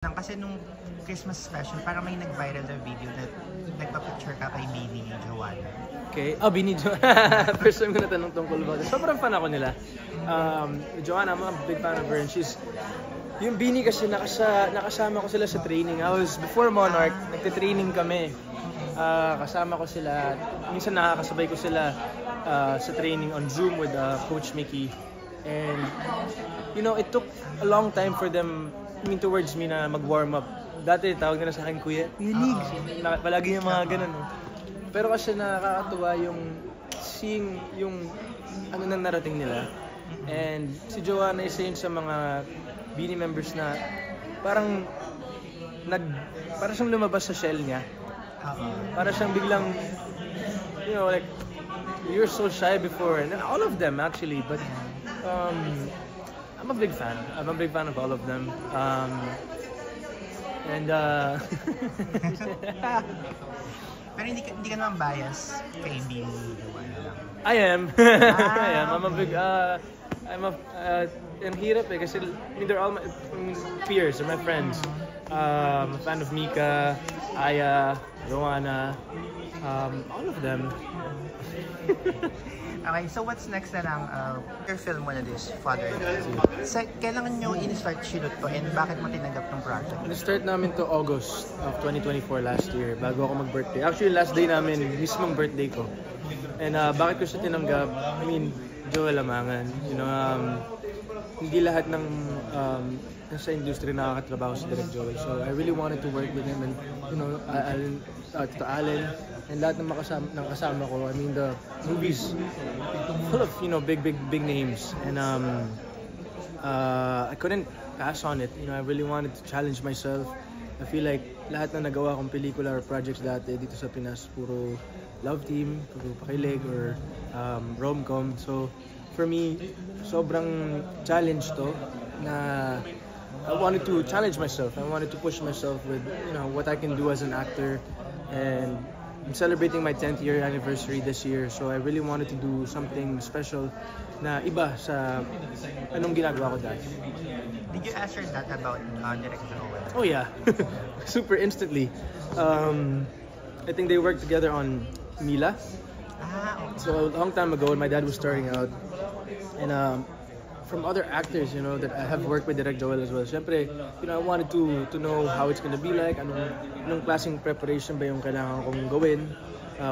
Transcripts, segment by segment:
Kasi nung Christmas special, parang may nag-viral na video na nagpa-picture ka kay Bini Joanna. Okay. Oh, Bini Joanna. First time ko natanong tungkol ba. Sobrang fan ako nila. Joanna, I'm a big fan of her. And she's... Yung Bini kasi nakasama ko sila sa training. Before Monarch, nagte-training kami. Kasama ko sila. Minsan nakakasabay ko sila sa training on Zoom with Coach Mickey. And, you know, it took a long time for them towards me na mag-warm up. Dati tawag nila sa akin, Kuya, Tinig. Palagi yung mga ganun. No? Pero kasi nakakatuwa yung seeing yung ano nang narating nila. And si Joanna isa yun sa mga Bini members na parang siyang lumabas sa shell niya. Para siyang biglang, you know, like, you're so shy before. And all of them actually, but I'm a big fan. I'm a big fan of all of them. Pero hindi ka naman bias kay Bini Joanna lang. I am. I am. I'm a big ang hirap eh kasi they're all my peers, they're my friends. I'm a fan of Mika, Aya, Joanna, all of them. Okay, so what's next na lang? Your film mo na this, Father. Kailangan nyo in-start shoot to and bakit mo tinanggap ng project? Na-start namin to August of 2024 last year, bago ako mag-birthday. Actually, last day namin, mismong birthday ko. And bakit ko siya tinanggap? I mean, Joel Amangan. You know, hindi lahat ng nasa industry nakakatrabaho si Direk Joel. So I really wanted to work with him and, you know, to Allen and lahat ng kasama ko. I mean, the movies full of, you know, big names. And I couldn't pass on it. You know, I really wanted to challenge myself. I feel like lahat na nagawa kong pelikula or projects dati dito sa Pinas, puro love team, puro pakilig or rom-com. So for me, sobrang challenge to na I wanted to challenge myself. I wanted to push myself with, you know, what I can do as an actor. And I'm celebrating my 10th year anniversary this year, so I really wanted to do something special na iba sa anong ginagawa ko dati. Did you ask her that about Direk Joel? Oh yeah, super instantly. I think they worked together on Mila. Okay. So a long time ago when my dad was starting out, and from other actors, you know, that I have worked with Direk Joel as well. Siyempre, you know, I wanted to know how it's gonna be like, anong klaseng preparation ba yung kailangan kong gawin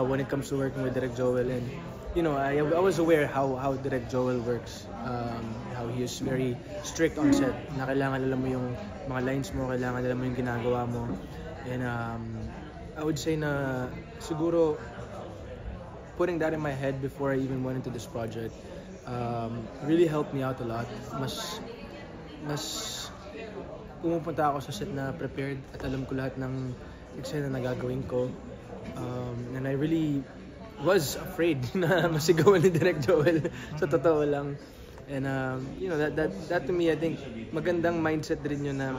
when it comes to working with Direk Joel. And, you know, I was aware how Direk Joel works, how he is very strict on set. Na kailangan alam mo yung mga lines mo, kailangan alam mo yung ginagawa mo. And I would say na siguro putting that in my head before I even went into this project really helped me out a lot. Mas pumupunta ako sa set na prepared at alam ko lahat ng eksena na gagawin ko. And I really was afraid na masigawan ni Direk Joel sa totoo lang. And you know, that to me, I think magandang mindset din yun na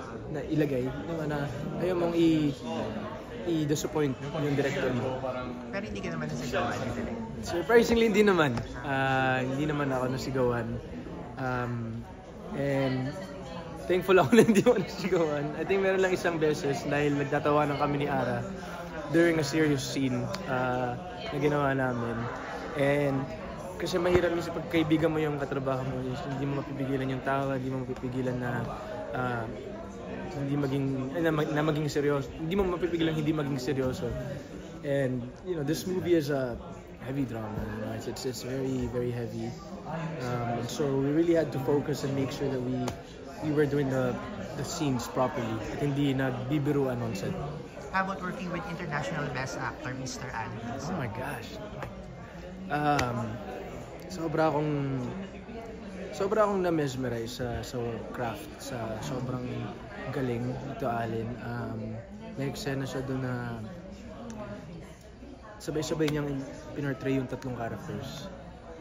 ilagay, na ayaw mong i-disappoint yung director mo. Pero hindi ka naman nasigawan ni Direk? Surprisingly, hindi naman. Hindi naman ako nasigawan. And thankful ako na hindi ako nasigawan. I think meron lang isang beses dahil nagtatawanan kami ni Ara during a serious scene na ginawa namin. And kasi mahirap minsan pag kaibigan mo yung katrabaho mo, hindi mo mapipigilan yung tawa, hindi mo mapipigilan na maging seryoso. Hindi mo mapipigilan hindi maging seryoso. And you know, this movie is a heavy drama. You know? It's very, very heavy. So we really had to focus and make sure that we were doing the scenes properly. At hindi nagbibiruan on set. How about working with international best actor, Mr. Allen? Oh my gosh. Sobra akong na-mesmerize sa craft, sa sobrang galing nito Allen. May eksena siya doon na sabay-sabay niyang pinortray yung tatlong characters.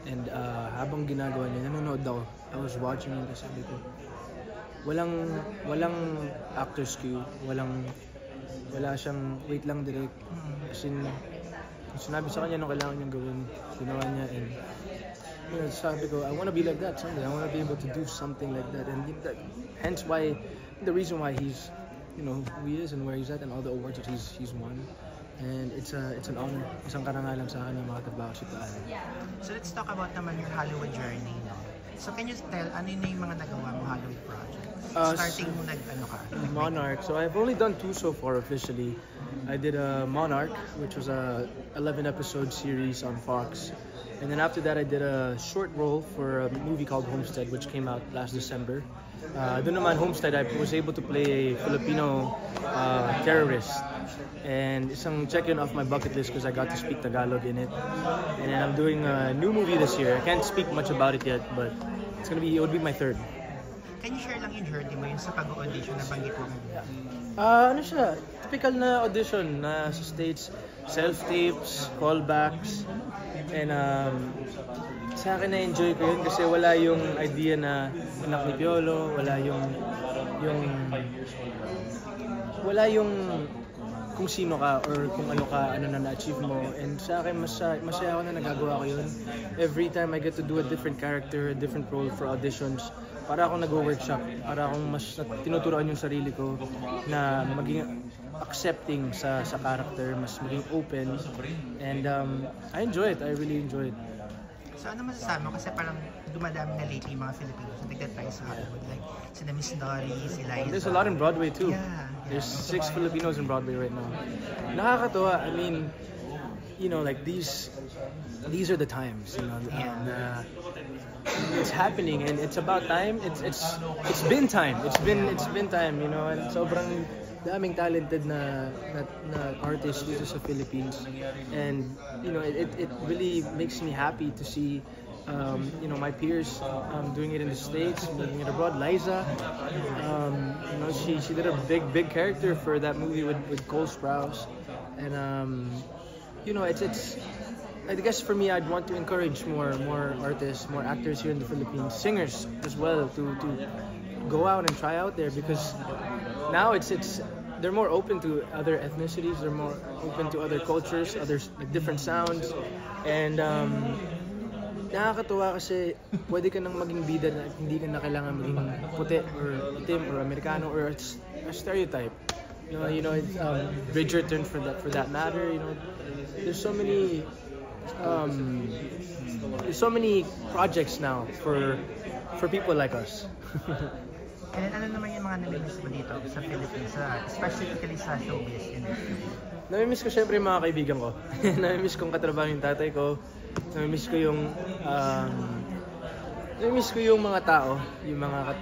And habang ginagawa niya, nanonood ako. I was watching it, sabi ko, walang actor's cue, wala siyang wait lang direct. As in, sinabi sa kanya nung kailangan niyang gawin, ginawa niya. And you know, sabi ko, I want to be like that someday. I want to be able to do something like that. And hence why, the reason why he's you know, who he is and where he's at and all the awards that he's won. And it's an honor. Isang karangalan sa akin na makatrabaho si Paano. So let's talk about naman your Hollywood journey, no? So can you tell, ano yung mga nagawa mo Hollywood projects? Starting mo Monarch. So I've only done 2 so far officially. I did Monarch, which was a 11-episode series on Fox. And then after that, I did a short role for a movie called Homestead, which came out last December. Doon naman, Homestead, I was able to play a Filipino terrorist. And isang check-in off my bucket list because I got to speak Tagalog in it. And then I'm doing a new movie this year. I can't speak much about it yet, but it would be my 3rd. Can you share lang yung journey mo yun sa pag-audition na banggit mo? Ano siya? Typical na audition na sa States. Self-tapes, callbacks. And sa akin na-enjoy ko yun kasi wala yung idea na anak ni Piolo, wala yung kung sino ka or kung ano ka, ano na na-achieve mo. And sa akin, masaya ako na nagagawa ko yun. Every time I get to do a different character, a different role for auditions, para akong nag-workshop, para akong mas tinuturoan yung sarili ko na maging accepting sa character, mas maging open. And I enjoy it. I really enjoy it. So ano masasabi mo? Kasi parang dumadami na lately yung mga Filipinos na nagtatry sa Hollywood. Like, sina Miss Dory, si Liza. There's a lot in Broadway too. Yeah. There's 6 Filipinos in Broadway right now. Nakakatuwa. I mean, you know, like these are the times, you know. It's happening and it's about time. It's been time. It's been time, you know. And sobrang daming talented na artists dito sa Philippines. And you know, it really makes me happy to see you know, my peers doing it in the States, doing it abroad. Liza, you know, she did a big character for that movie with Cole Sprouse, and you know, it's I guess for me, I'd want to encourage more artists, more actors here in the Philippines, singers as well, to go out and try out there because now they're more open to other ethnicities, they're more open to other cultures, like different sounds, and nakakatuwa kasi pwede ka nang maging bida na hindi ka na kailangan maging puti or itim or Amerikano or a stereotype. You know, it's Bridgerton for that matter. You know, there's so many projects now for people like us. And ano naman yung mga namimiss mo dito sa Philippines, specifically sa showbiz industry? Namimiss ko syempre yung mga kaibigan ko. Namimiss kong katrabaho yung tatay ko. Namimiss ko yung mga tao, yung mga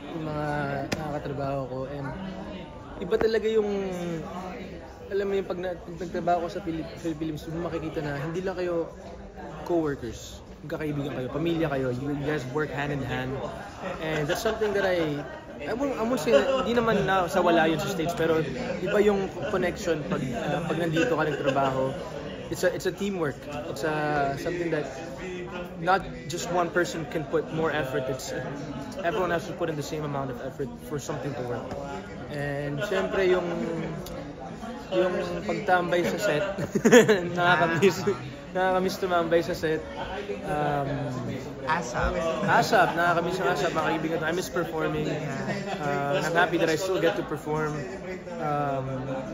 nakakatrabaho ko. And iba talaga yung, alam mo yung pag nagtrabaho ko sa Philippines, makikita na hindi lang kayo co-workers, magkakaibigan kayo, pamilya kayo, you guys work hand in hand. And that's something that I won't say, hindi naman na sa wala yun sa States, pero iba yung connection pag nandito ka nagtrabaho. It's a teamwork. It's something that not just one person can put more effort. Everyone has to put in the same amount of effort for something to work. And syempre yung pagtambay sa set, nakakamiss tumambay sa set. ASAP, nakakamiss yung ASAP, mga kaibigan. I miss performing. I'm happy that I still get to perform.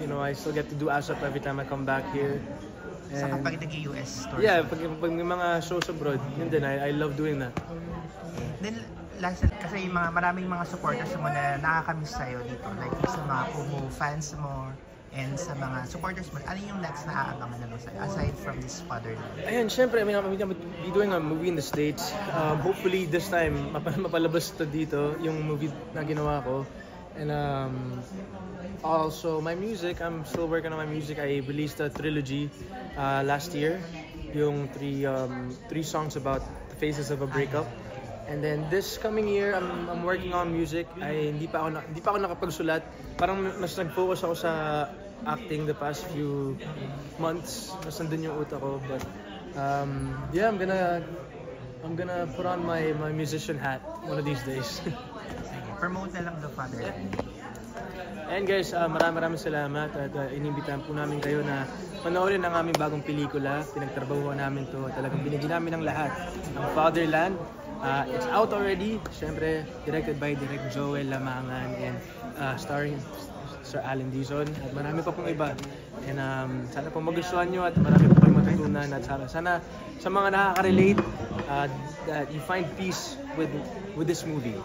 You know, I still get to do ASAP every time I come back here. Sa kapag nag-US stores? Yeah, pag may mga shows abroad, yun din, I love doing that. Then, last, kasi yung maraming mga supporters mo na nakakamiss sa'yo dito, like sa mga Kumu fans mo, and sa mga supporters mo, ano yung next na aabangan naman sa'yo, aside from this Fatherland? Ayun, syempre, I mean, I'm be doing a movie in the States. Hopefully, this time, mapalabas to dito, yung movie na ginawa ko. And also, my music, I'm still working on my music. I released a trilogy last year, yung three songs about the phases of a breakup. And then this coming year, I'm working on music. Hindi pa ako nakapagsulat. Parang mas nag-focus ako sa acting the past few months. Mas nandun yung utak ko. But yeah, I'm gonna put on my musician hat one of these days. Promote na lang the Fatherland. And guys, maraming salamat at inimbitahan po namin kayo na panoorin ang aming bagong pelikula. Pinagtrabahuan namin to. Talagang binigyan namin ng lahat. Ang Fatherland. It's out already. Siyempre, directed by Direk Joel Lamangan and starring Sir Allen Dizon, at marami pa pong iba. And sana po magustuhan nyo at marami po kayong matutunan at sana sa mga nakaka-relate that you find peace with this movie.